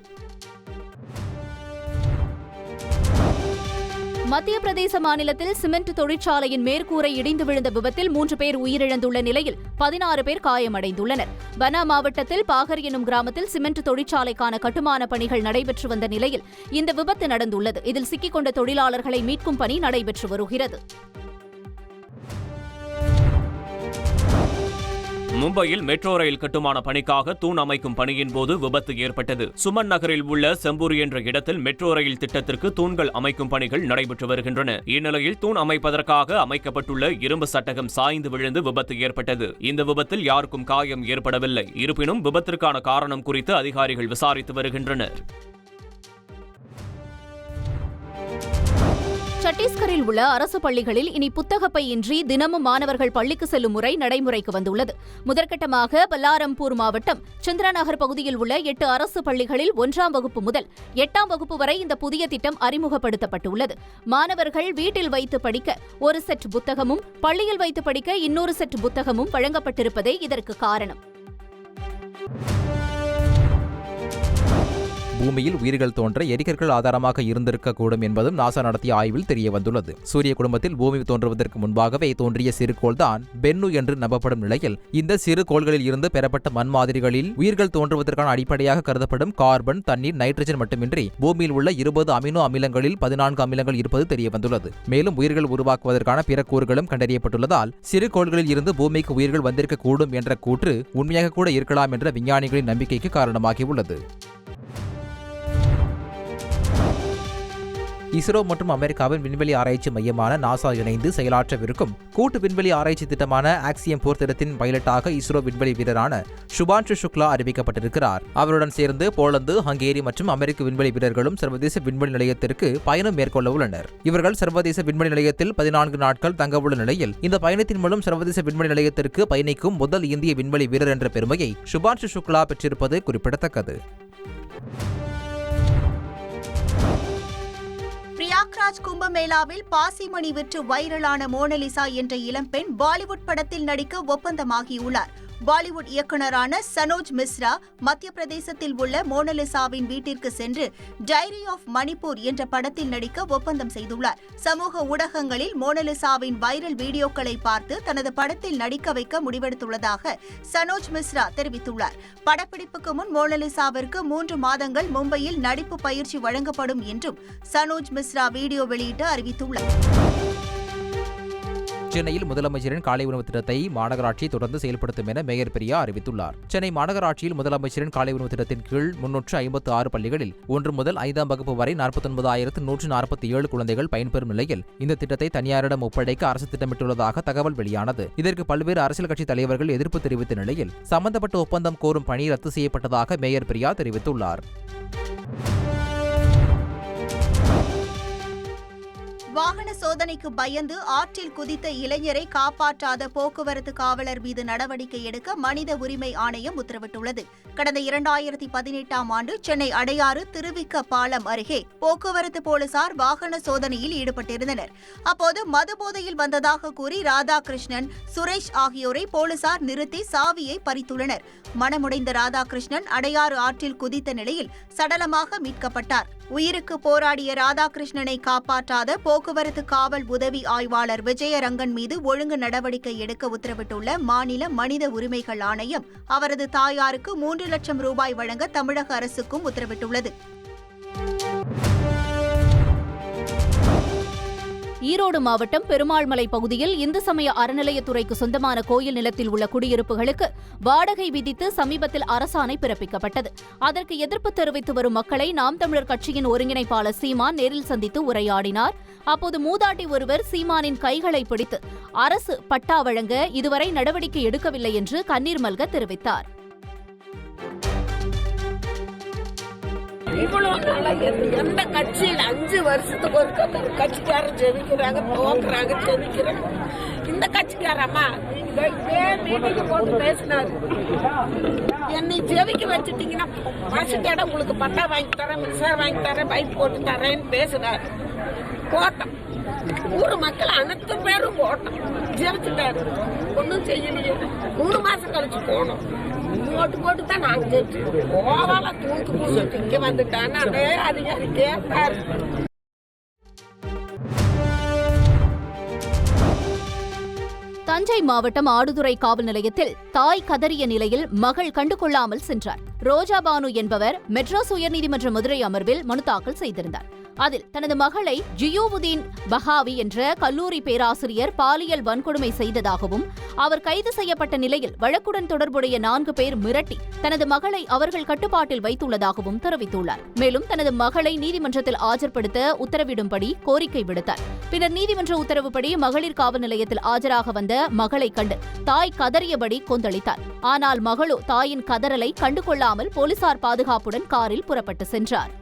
மத்திய பிரதேச மாநிலத்தில் சிமெண்ட் தொழிற்சாலையின் மேற்கூரை இடிந்து விழுந்த விபத்தில் 3 பேர் உயிரிழந்துள்ள நிலையில் 16 பேர் காயமடைந்துள்ளனர். பனா மாவட்டத்தில் பாகர் எனும் கிராமத்தில் சிமெண்ட் தொழிற்சாலைக்கான கட்டுமான பணிகள் நடைபெற்று வந்த நிலையில் இந்த விபத்து நடந்துள்ளது. இதில் சிக்கிக்கொண்ட தொழிலாளர்களை மீட்கும் பணி நடைபெற்று வருகிறது. மும்பையில் மெட்ரோ ரயில் கட்டுமான பணிக்காக தூண் அமைக்கும் பணியின் போது விபத்து ஏற்பட்டது. சுமன் நகரில் உள்ள செம்பூர் என்ற இடத்தில் மெட்ரோ ரயில் திட்டத்திற்கு தூண்கள் அமைக்கும் பணிகள் நடைபெற்று வருகின்றன. இந்நிலையில் தூண் அமைப்பதற்காக அமைக்கப்பட்டுள்ள இரும்பு சட்டகம் சாய்ந்து விழுந்து விபத்து ஏற்பட்டது. இந்த விபத்தில் யாருக்கும் காயம் ஏற்படவில்லை. இருப்பினும் விபத்திற்கான காரணம் குறித்து அதிகாரிகள் விசாரித்து வருகின்றனர். சத்தீஸ்கரில் உள்ள அரசு பள்ளிகளில் இனி புத்தகப்பை இன்றி தினமும் மாணவர்கள் பள்ளிக்கு செல்லும் முறை நடைமுறைக்கு வந்துள்ளது. முதற்கட்டமாக பல்லாரம்பூர் மாவட்டம் சந்திரநகர் பகுதியில் உள்ள 8 அரசு பள்ளிகளில் 1ஆம் வகுப்பு முதல் 8ஆம் வகுப்பு வரை இந்த புதிய திட்டம் அறிமுகப்படுத்தப்பட்டுள்ளது. மாணவர்கள் வீட்டில் வைத்து படிக்க ஒரு செட் புத்தகமும், பள்ளியில் வைத்து படிக்க இன்னொரு செட் புத்தகமும் வழங்கப்பட்டிருப்பதே இதற்கு காரணம். பூமியில் உயிர்கள் தோன்ற எரிகற்கள் ஆதாரமாக இருந்திருக்கக்கூடும் என்பதும் நாசா நடத்திய ஆய்வில் தெரியவந்துள்ளது. சூரிய குடும்பத்தில் பூமி தோன்றுவதற்கு முன்பாகவே தோன்றிய சிறுகோள்தான் பென்னு என்று நம்பப்படும் நிலையில் இந்த சிறு கோள்களில் இருந்து பெறப்பட்ட மண் மாதிரிகளில் உயிர்கள் தோன்றுவதற்கான அடிப்படையாக கருதப்படும் கார்பன், தண்ணீர், நைட்ரஜன் மட்டுமின்றி பூமியில் உள்ள 20 அமினோ அமிலங்களில் 14 அமிலங்கள் இருப்பது தெரியவந்துள்ளது. மேலும் உயிர்கள் உருவாக்குவதற்கான பிற கூறுகளும் கண்டறியப்பட்டுள்ளதால் சிறு கோள்களில் இருந்து பூமிக்கு உயிர்கள் வந்திருக்கக்கூடும் என்ற கூற்று உண்மையாக கூட இருக்கலாம் என்ற விஞ்ஞானிகளின் நம்பிக்கைக்கு காரணமாகியுள்ளது. இஸ்ரோ மற்றும் அமெரிக்காவின் விண்வெளி ஆராய்ச்சி மையமான நாசா இணைந்து செயலாற்றவிருக்கும் கூட்டு விண்வெளி ஆராய்ச்சி திட்டமான ஆக்சியம் போர்த்திட்டத்தின் பைலட்டாக இஸ்ரோ விண்வெளி வீரரான சுபான்ஷு சுக்லா அறிவிக்கப்பட்டிருக்கிறார். அவருடன் சேர்ந்து போலந்து, ஹங்கேரி மற்றும் அமெரிக்க விண்வெளி வீரர்களும் சர்வதேச விண்வெளி நிலையத்திற்கு பயணம் மேற்கொள்ள உள்ளனர். இவர்கள் சர்வதேச விண்வெளி நிலையத்தில் 14 நாட்கள் தங்கவுள்ள நிலையில் இந்த பயணத்தின் மூலம் சர்வதேச விண்வெளி நிலையத்திற்கு பயணிக்கும் முதல் இந்திய விண்வெளி வீரர் என்ற பெருமையை சுபான்ஷு சுக்லா பெற்றிருப்பது குறிப்பிடத்தக்கது. பிரயாக்ராஜ் கும்பமேளாவில் பாசிமணி விற்று வைரலான மோனலிசா என்ற இளம்பெண் பாலிவுட் படத்தில் நடிக்க ஒப்பந்தமாகியுள்ளார். பாலிவுட் இயக்குநரான சனோஜ் மிஸ்ரா மத்திய பிரதேசத்தில் உள்ள மோனலிசாவின் வீட்டிற்கு சென்று டைரி ஆஃப் மணிப்பூர் என்ற படத்தில் நடிக்க ஒப்பந்தம் செய்துள்ளார். சமூக ஊடகங்களில் மோனலிசாவின் வைரல் வீடியோக்களை பார்த்து தனது படத்தில் நடிக்க வைக்க முடிவெடுத்துள்ளதாக சனோஜ் மிஸ்ரா தெரிவித்துள்ளார். படப்பிடிப்புக்கு முன் மோனலிசாவிற்கு 3 மாதங்கள் மும்பையில் நடிப்பு பயிற்சி வழங்கப்படும் என்றும் சனோஜ் மிஸ்ரா வீடியோ வெளியிட்டு அறிவித்துள்ளார். சென்னையில் முதலமைச்சரின் காலை உணவு திட்டத்தை மாநகராட்சி தொடர்ந்து செயல்படுத்தும் என மேயர் பிரியா அறிவித்துள்ளார். சென்னை மாநகராட்சியில் முதலமைச்சரின் காலை உணவு திட்டத்தின் கீழ் 356 பள்ளிகளில் 1 முதல் 5ஆம் வகுப்பு வரை 49,147 குழந்தைகள் பயன்பெறும் நிலையில் இந்த திட்டத்தை தனியாரிடம் ஒப்படைக்க அரசு திட்டமிட்டுள்ளதாக தகவல் வெளியானது. இதற்கு பல்வேறு அரசியல் கட்சி தலைவர்கள் எதிர்ப்பு தெரிவித்த நிலையில் சம்பந்தப்பட்ட ஒப்பந்தம் கோரும் பணி ரத்து செய்யப்பட்டதாக மேயர் பிரியா தெரிவித்துள்ளார். வாகன சோதனைக்கு பயந்து ஆற்றில் குதித்த இளைஞரை காப்பாற்றாத போக்குவரத்து காவலர் மீது நடவடிக்கை எடுக்க மனித உரிமை ஆணையம் உத்தரவிட்டுள்ளது. கடந்த 2018ஆம் ஆண்டு சென்னை அடையாறு திருவிக்க பாலம் அருகே போக்குவரத்து போலீசார் வாகன சோதனையில் ஈடுபட்டிருந்தனர். அப்போது மதுபோதையில் வந்ததாக கூறி ராதாகிருஷ்ணன், சுரேஷ் ஆகியோரை போலீசார் நிறுத்தி சாவியை பறித்துள்ளனர். மனமுடைந்த ராதாகிருஷ்ணன் அடையாறு ஆற்றில் குதித்த நிலையில் சடலமாக மீட்கப்பட்டார். உயிருக்கு போராடிய ராதாகிருஷ்ணனை காப்பாற்றாத போக்குவரத்து காவல் உதவி ஆய்வாளர் விஜயரங்கன் மீது ஒழுங்கு நடவடிக்கை எடுக்க உத்தரவிட்டுள்ள மாநில மனித உரிமைகள் ஆணையம் அவரது தாயாருக்கு 3 லட்சம் ரூபாய் வழங்க தமிழக அரசுக்கும் உத்தரவிட்டுள்ளது. ஈரோடு மாவட்டம் பெருமாள்மலை பகுதியில் இந்து சமய அறநிலையத்துறைக்கு சொந்தமான கோயில் நிலத்தில் உள்ள குடியிருப்புகளுக்கு வாடகை விதித்து சமீபத்தில் அரசாணை பிறப்பிக்கப்பட்டது. அதற்கு எதிர்ப்பு தெரிவித்து வரும் மக்களை நாம் தமிழர் கட்சியின் ஒருங்கிணைப்பாளர் சீமான் நேரில் சந்தித்து உரையாடினார். அப்போது மூதாட்டி ஒருவர் சீமானின் கைகளை பிடித்து அரசு பட்டா வழங்க இதுவரை நடவடிக்கை எடுக்கவில்லை என்று கண்ணீர் மல்க தெரிவித்தார். இவ்வளவு நாளா எந்த கட்சியில் 5 வருஷத்துக்கு ஒரு கட்சிக்காரர் ஜெயிக்கிறாங்க, தோக்குறாங்க, ஜெயிக்கிறாங்க. இந்த கட்சிக்காரம்மா மீட்டிங் போட்டு பேசினாரு, என்னை ஜெயிக்க வச்சுட்டீங்கன்னா மாசுக்கேட உங்களுக்கு பட்டா வாங்கி தரேன், மின்சாரம் வாங்கி தரேன், பைக் போட்டு தரேன்னு பேசினாரு. போட்டோம், ஊர் மக்கள் அனைத்து பேரும் போட்டோம், ஜெயிச்சுட்டாரு. ஒன்றும் செய்யலையே. 3 மாசம் கழிச்சு போனோம், ஓட்டு போட்டு தான் நாங்க ஜெயிச்சோம். ஓவால தூக்கு பூசிட்டு இங்க வந்துட்டான்னு அதே அதிகாரி கேட்டாரு. தஞ்சை மாவட்டம் ஆடுதுறை காவல் நிலையத்தில் தாய் கதறிய நிலையில் மகள் கண்டுகொள்ளாமல் சென்றார். ரோஜா பானு என்பவர் மெட்ராஸ் உயர்நீதிமன்ற மதுரை அமர்வில் மனு தாக்கல் செய்திருந்தார். அதில் தனது மகளை ஜியோவுதீன் பஹாவி என்ற கல்லூரி பேராசிரியர் பாலியல் வன்கொடுமை செய்ததாகவும் அவர் கைது செய்யப்பட்ட நிலையில் வழக்குடன் தொடர்புடைய 4 பேர் மிரட்டி தனது மகளை அவர்கள் கட்டுப்பாட்டில் வைத்துள்ளதாகவும் தெரிவித்துள்ளார். மேலும் தனது மகளை நீதிமன்றத்தில் ஆஜர்படுத்த உத்தரவிடும்படி கோரிக்கை விடுத்தார். பின்னர் நீதிமன்ற உத்தரவுப்படி மகளிர் காவல் நிலையத்தில் ஆஜராக வந்த மகளை கண்டு தாய் கதறியபடி கொந்தளித்தார். ஆனால் மகளோ தாயின் கதறலை கண்டுகொள்ளாமல் போலீசார் பாதுகாப்புடன் காரில் புறப்பட்டு சென்றார்.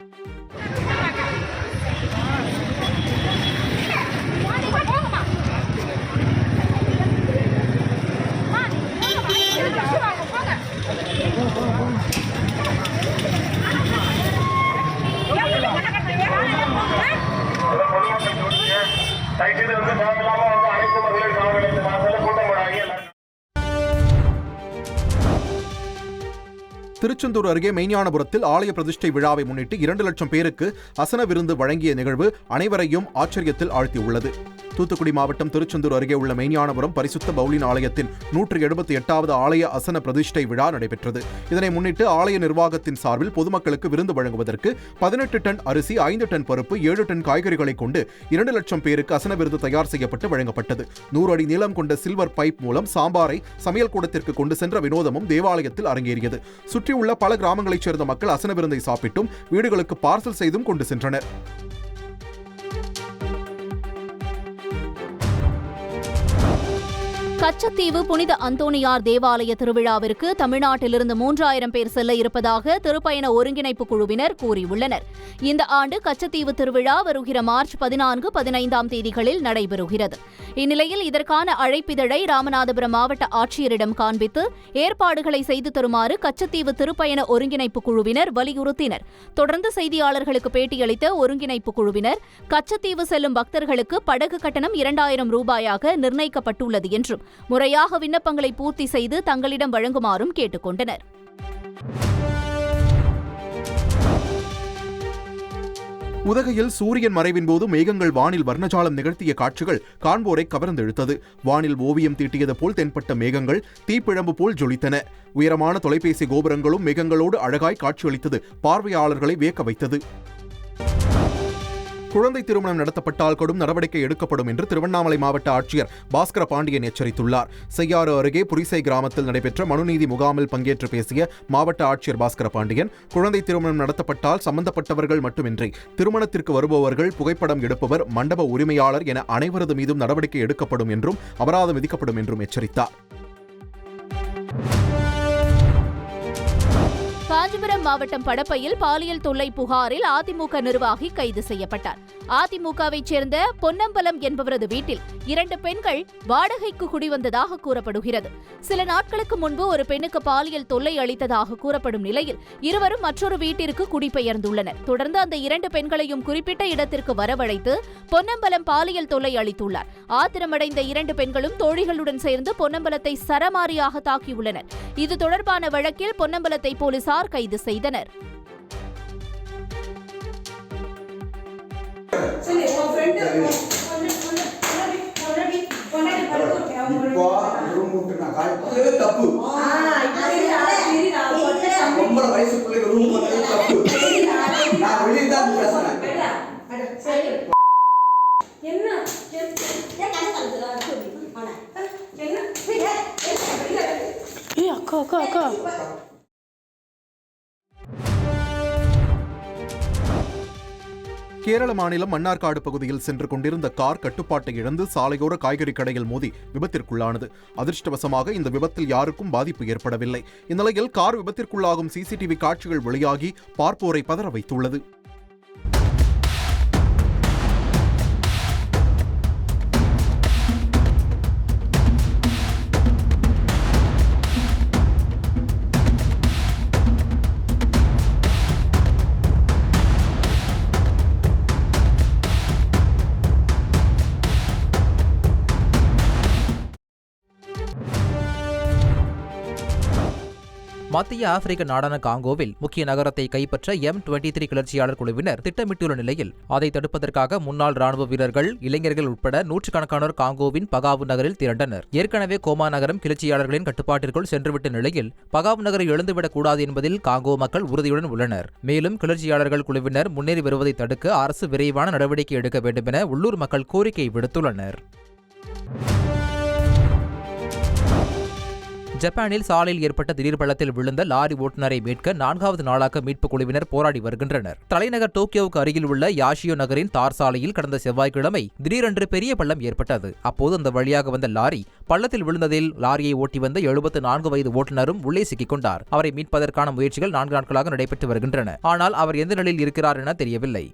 திருச்செந்தூர் அருகே மெய்ஞானபுரத்தில் ஆலய பிரதிஷ்டை விழாவை முன்னிட்டு 2 லட்சம் பேருக்கு அசன விருந்து வழங்கிய நிகழ்வு அனைவரையும் ஆச்சரியத்தில் ஆழ்த்தியுள்ளது. தூத்துக்குடி மாவட்டம் திருச்செந்தூர் அருகே உள்ள மெய்ஞானபுரம் பரிசுத்த பவுலின் ஆலயத்தின் 178வது ஆலய அசன பிரதிஷ்டை விழா நடைபெற்றது. இதனை முன்னிட்டு ஆலய நிர்வாகத்தின் சார்பில் பொதுமக்களுக்கு விருந்து வழங்குவதற்கு 18 டன் அரிசி, 5 டன் பருப்பு, 7 டன் காய்கறிகளை கொண்டு 2 லட்சம் பேருக்கு அசன விருந்து தயார் செய்யப்பட்டு வழங்கப்பட்டது. 100 அடி நீளம் கொண்ட சில்வர் பைப் மூலம் சாம்பாரை சமையல் கூடத்திற்கு கொண்டு சென்ற வினோதமும் தேவாலயத்தில் அரங்கேறியது. சுற்றியுள்ள பல கிராமங்களைச் சேர்ந்த மக்கள் அசன விருந்தை சாப்பிட்டும் வீடுகளுக்கு பார்சல் செய்தும் கொண்டு சென்றனர். கச்சத்தீவு புனித அந்தோணியார் தேவாலய திருவிழாவிற்கு தமிழ்நாட்டிலிருந்து 3000 பேர் செல்ல இருப்பதாக திருப்பயண ஒருங்கிணைப்பு குழுவினர் கூறியுள்ளனர். இந்த ஆண்டு கச்சத்தீவு திருவிழா வருகிற மார்ச் 14, 15ஆம் தேதிகளில் நடைபெறுகிறது. இந்நிலையில் இதற்கான அழைப்பிதழை ராமநாதபுரம் மாவட்ட ஆட்சியரிடம் காண்பித்து ஏற்பாடுகளை செய்து தருமாறு கச்சத்தீவு திருப்பயண ஒருங்கிணைப்பு குழுவினர் வலியுறுத்தினர். தொடர்ந்து செய்தியாளர்களுக்கு பேட்டியளித்த ஒருங்கிணைப்பு குழுவினர் கச்சத்தீவு செல்லும் பக்தர்களுக்கு படகு கட்டணம் 2000 ரூபாயாக நிர்ணயிக்கப்பட்டுள்ளது என்றும் முறையாக விண்ணப்பங்களை பூர்த்தி செய்து தங்களிடம் வழங்குமாறும் கேட்டுக் கொண்டனர். உதகையில் சூரியன் மறைவின் போது மேகங்கள் வானில் வர்ணஜாலம் நிகழ்த்திய காட்சிகள் காண்போரை கவர்ந்தெழுத்தது. வானில் ஓவியம் தீட்டியது போல் தென்பட்ட மேகங்கள் தீப்பிழம்பு போல் ஜொலித்தன. உயரமான தொலைபேசி கோபுரங்களும் மேகங்களோடு அழகாய் காட்சியளித்தது பார்வையாளர்களை வியக்க வைத்தது. குழந்தை திருமணம் நடத்தப்பட்டால் கடும் நடவடிக்கை எடுக்கப்படும் என்று திருவண்ணாமலை மாவட்ட ஆட்சியர் பாஸ்கர பாண்டியன் எச்சரித்துள்ளார். செய்யாறு அருகே புரிசை கிராமத்தில் நடைபெற்ற மனுநீதி முகாமில் பங்கேற்று பேசிய மாவட்ட ஆட்சியர் பாஸ்கர பாண்டியன், குழந்தை திருமணம் நடத்தப்பட்டால் சம்பந்தப்பட்டவர்கள் மட்டுமின்றி திருமணத்திற்கு வருபவர்கள், புகைப்படம் எடுப்பவர், மண்டப உரிமையாளர் என அனைவரது மீதும் நடவடிக்கை எடுக்கப்படும் என்றும் அபராதம் விதிக்கப்படும் என்றும் எச்சரித்தார். காஞ்சிபுரம் மாவட்டம் படப்பையில் பாலியல் தொல்லை புகாரில் அதிமுக நிர்வாகி கைது செய்யப்பட்டார். அதிமுகவைச் சேர்ந்த பொன்னம்பலம் என்பவரது வீட்டில் 2 பெண்கள் வாடகைக்கு குடிவந்ததாக கூறப்படுகிறது. சில நாட்களுக்கு முன்பு ஒரு பெண்ணுக்கு பாலியல் தொல்லை அளித்ததாக கூறப்படும் நிலையில் இருவரும் மற்றொரு வீட்டிற்கு குடிபெயர்ந்துள்ளனர். தொடர்ந்து அந்த 2 பெண்களையும் குறிப்பிட்ட இடத்திற்கு வரவழைத்து பொன்னம்பலம் பாலியல் தொல்லை அளித்துள்ளார். ஆத்திரமடைந்த 2 பெண்களும் தோழிகளுடன் சேர்ந்து பொன்னம்பலத்தை சரமாரியாக தாக்கியுள்ளனர். இது தொடர்பான வழக்கில் பொன்னம்பலத்தை போலீசார் கைது செய்தனர். கேரள மாநிலம் மன்னார்காடு பகுதியில் சென்று கொண்டிருந்த கார் கட்டுப்பாட்டை இழந்து சாலையோர காய்கறி கடையில் மோதி விபத்திற்குள்ளானது. அதிர்ஷ்டவசமாக இந்த விபத்தில் யாருக்கும் பாதிப்பு ஏற்படவில்லை. இந்நிலையில் கார் விபத்திற்குள்ளாகும் சிசிடிவி காட்சிகள் வெளியாகி பார்ப்போரை பதற வைத்துள்ளது. மத்திய ஆப்பிரிக்க நாடான காங்கோவில் முக்கிய நகரத்தை கைப்பற்ற M23 கிளர்ச்சியாளர் குழுவினர் திட்டமிட்டுள்ள நிலையில் அதை தடுப்பதற்காக முன்னாள் ராணுவ வீரர்கள், இளைஞர்கள் உட்பட நூற்றுக்கணக்கானோர் காங்கோவின் பகாவு நகரில் திரண்டனர். ஏற்கனவே கோமா நகரம் கிளர்ச்சியாளர்களின் கட்டுப்பாட்டிற்குள் சென்றுவிட்ட நிலையில் பகாவு நகரை எழுந்துவிடக் கூடாது என்பதில் காங்கோ மக்கள் உறுதியுடன் உள்ளனர். மேலும் கிளர்ச்சியாளர்கள் குழுவினர் முன்னேறி வருவதை தடுக்க அரசு விரைவான நடவடிக்கை எடுக்க வேண்டும் என உள்ளூர் மக்கள் கோரிக்கை விடுத்துள்ளனர். ஜப்பானில் சாலையில் ஏற்பட்ட திடீர் பள்ளத்தில் விழுந்த லாரி ஓட்டுநரை மீட்க 4வது நாளாக மீட்புக் குழுவினர் போராடி வருகின்றனர். தலைநகர் டோக்கியோவுக்கு அருகில் உள்ள யாஷியோ நகரின் தார் சாலையில் கடந்த செவ்வாய்க்கிழமை திடீரென்று பெரிய பள்ளம் ஏற்பட்டது. அப்போது அந்த வழியாக வந்த லாரி பள்ளத்தில் விழுந்ததில் லாரியை ஓட்டி வந்த 74 வயது ஓட்டுநரும் உள்ளே சிக்கிக் கொண்டார். அவரை மீட்பதற்கான முயற்சிகள் 4 நாட்களாக நடைபெற்று வருகின்றன. ஆனால் அவர் எந்த நிலையில் இருக்கிறார் என தெரியவில்லை.